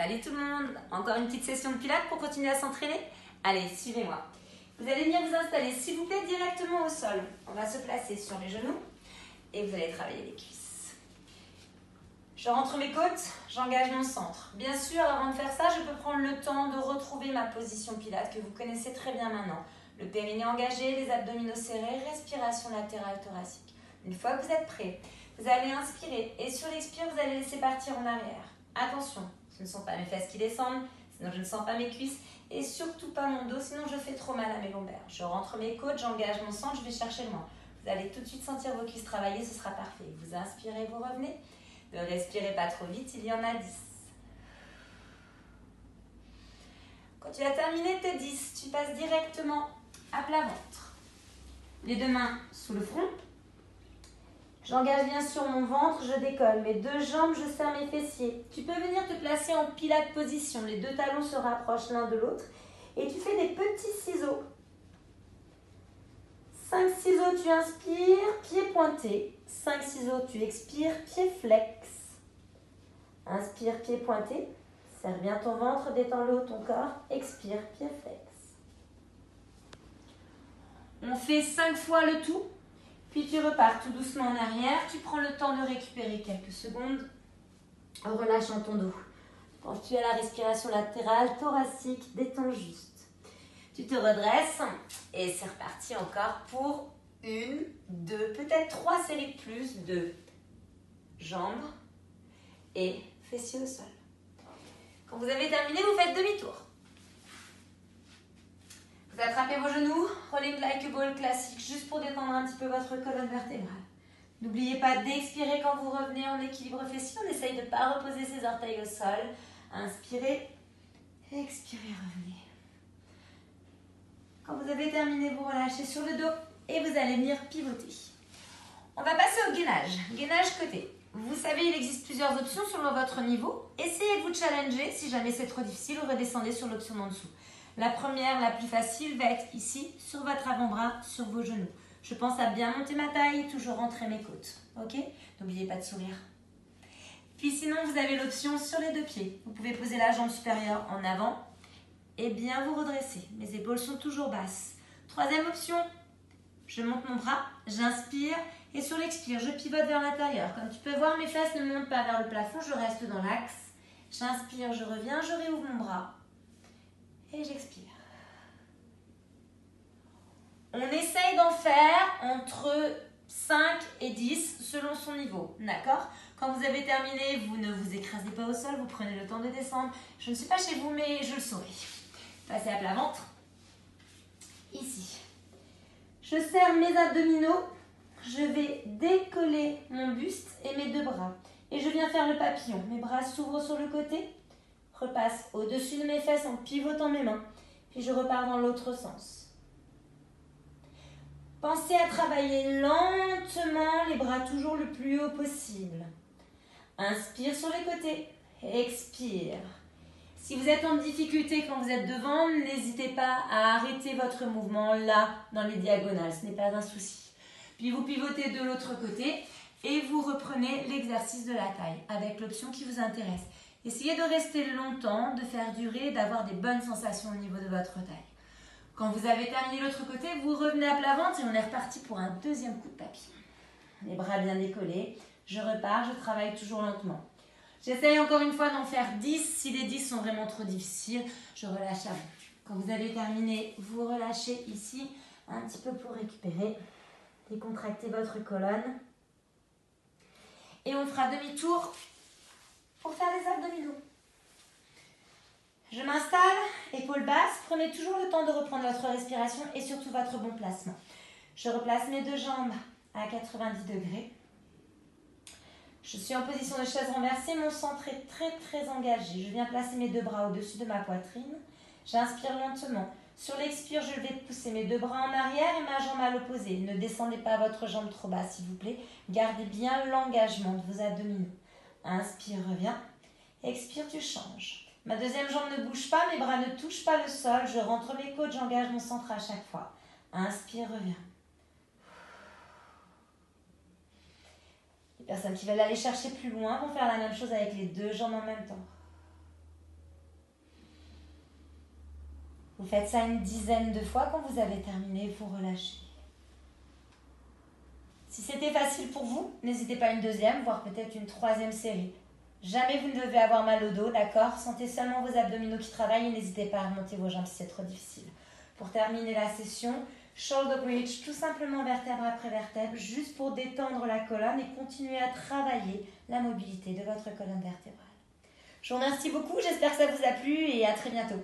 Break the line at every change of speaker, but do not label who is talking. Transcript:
Salut tout le monde. Encore une petite session de pilates pour continuer à s'entraîner? Allez, suivez-moi. Vous allez venir vous installer, s'il vous plaît, directement au sol. On va se placer sur les genoux et vous allez travailler les cuisses. Je rentre mes côtes, j'engage mon centre. Bien sûr, avant de faire ça, je peux prendre le temps de retrouver ma position pilates que vous connaissez très bien maintenant. Le périnée engagé, les abdominaux serrés, respiration latérale thoracique. Une fois que vous êtes prêts, vous allez inspirer et sur l'expire, vous allez laisser partir en arrière. Attention, ce ne sont pas mes fesses qui descendent, sinon je ne sens pas mes cuisses et surtout pas mon dos, sinon je fais trop mal à mes lombaires. Je rentre mes côtes, j'engage mon centre, je vais chercher loin. Vous allez tout de suite sentir vos cuisses travailler, ce sera parfait. Vous inspirez, vous revenez. Ne respirez pas trop vite, il y en a 10. Quand tu as terminé tes 10, tu passes directement à plat ventre. Les deux mains sous le front. J'engage bien sûr mon ventre, je décolle. Mes deux jambes, je serre mes fessiers. Tu peux venir te placer en pilate position. Les deux talons se rapprochent l'un de l'autre. Et tu fais des petits ciseaux. 5 ciseaux, tu inspires, pied pointé. 5 ciseaux, tu expires, pied flex. Inspire, pied pointé. Serre bien ton ventre, détends le haut de ton corps. Expire, pied flex. On fait 5 fois le tout. Puis tu repars tout doucement en arrière. Tu prends le temps de récupérer quelques secondes en relâchant ton dos. Quand tu as la respiration latérale, thoracique, détends juste. Tu te redresses et c'est reparti encore pour 1, 2, peut-être 3 séries de plus de jambes et fessiers au sol. Quand vous avez terminé, vous faites demi-tour. Vous attrapez vos genoux, rolling like a ball classique, juste pour détendre un petit peu votre colonne vertébrale. N'oubliez pas d'expirer quand vous revenez en équilibre fessier. On essaye de ne pas reposer ses orteils au sol. Inspirez, expirez, revenez. Quand vous avez terminé, vous relâchez sur le dos et vous allez venir pivoter. On va passer au gainage. Gainage côté. Vous savez, il existe plusieurs options selon votre niveau. Essayez de vous challenger. Si jamais c'est trop difficile, redescendez sur l'option d'en dessous. La première, la plus facile, va être ici, sur votre avant-bras, sur vos genoux. Je pense à bien monter ma taille, toujours rentrer mes côtes. Ok? N'oubliez pas de sourire. Puis sinon, vous avez l'option sur les deux pieds. Vous pouvez poser la jambe supérieure en avant et bien vous redresser. Mes épaules sont toujours basses. Troisième option, je monte mon bras, j'inspire et sur l'expire, je pivote vers l'intérieur. Comme tu peux voir, mes fesses ne montent pas vers le plafond, je reste dans l'axe. J'inspire, je reviens, je réouvre mon bras. Et j'expire. On essaye d'en faire entre 5 et 10 selon son niveau. D'accord? Quand vous avez terminé, vous ne vous écrasez pas au sol, vous prenez le temps de descendre. Je ne suis pas chez vous, mais je le saurai. Passez à plat ventre. Ici. Je serre mes abdominaux. Je vais décoller mon buste et mes deux bras. Et je viens faire le papillon. Mes bras s'ouvrent sur le côté. Repasse au-dessus de mes fesses en pivotant mes mains. Puis je repars dans l'autre sens. Pensez à travailler lentement les bras toujours le plus haut possible. Inspire sur les côtés. Expire. Si vous êtes en difficulté quand vous êtes devant, n'hésitez pas à arrêter votre mouvement là, dans les diagonales. Ce n'est pas un souci. Puis vous pivotez de l'autre côté et vous reprenez l'exercice de la taille avec l'option qui vous intéresse. Essayez de rester longtemps, de faire durer, d'avoir des bonnes sensations au niveau de votre taille. Quand vous avez terminé l'autre côté, vous revenez à plat ventre et on est reparti pour un deuxième coup de papillon. Les bras bien décollés. Je repars, je travaille toujours lentement. J'essaye encore une fois d'en faire 10. Si les 10 sont vraiment trop difficiles, je relâche avant. Quand vous avez terminé, vous relâchez ici un petit peu pour récupérer. Décontractez votre colonne. Et on fera demi-tour pour faire les abdominaux. Je m'installe, épaules basses. Prenez toujours le temps de reprendre votre respiration et surtout votre bon placement. Je replace mes deux jambes à 90 degrés. Je suis en position de chaise renversée. Mon centre est très engagé. Je viens placer mes deux bras au-dessus de ma poitrine. J'inspire lentement. Sur l'expire, je vais pousser mes deux bras en arrière et ma jambe à l'opposé. Ne descendez pas votre jambe trop bas, s'il vous plaît. Gardez bien l'engagement de vos abdominaux. Inspire, reviens. Expire, tu changes. Ma deuxième jambe ne bouge pas, mes bras ne touchent pas le sol. Je rentre mes côtes, j'engage mon centre à chaque fois. Inspire, reviens. Les personnes qui veulent aller chercher plus loin vont faire la même chose avec les deux jambes en même temps. Vous faites ça une dizaine de fois. Quand vous avez terminé, vous relâchez. Si c'était facile pour vous, n'hésitez pas à une deuxième, voire peut-être une troisième série. Jamais vous ne devez avoir mal au dos, d'accord? Sentez seulement vos abdominaux qui travaillent et n'hésitez pas à remonter vos jambes si c'est trop difficile. Pour terminer la session, shoulder bridge, tout simplement vertèbre après vertèbre, juste pour détendre la colonne et continuer à travailler la mobilité de votre colonne vertébrale. Je vous remercie beaucoup, j'espère que ça vous a plu et à très bientôt.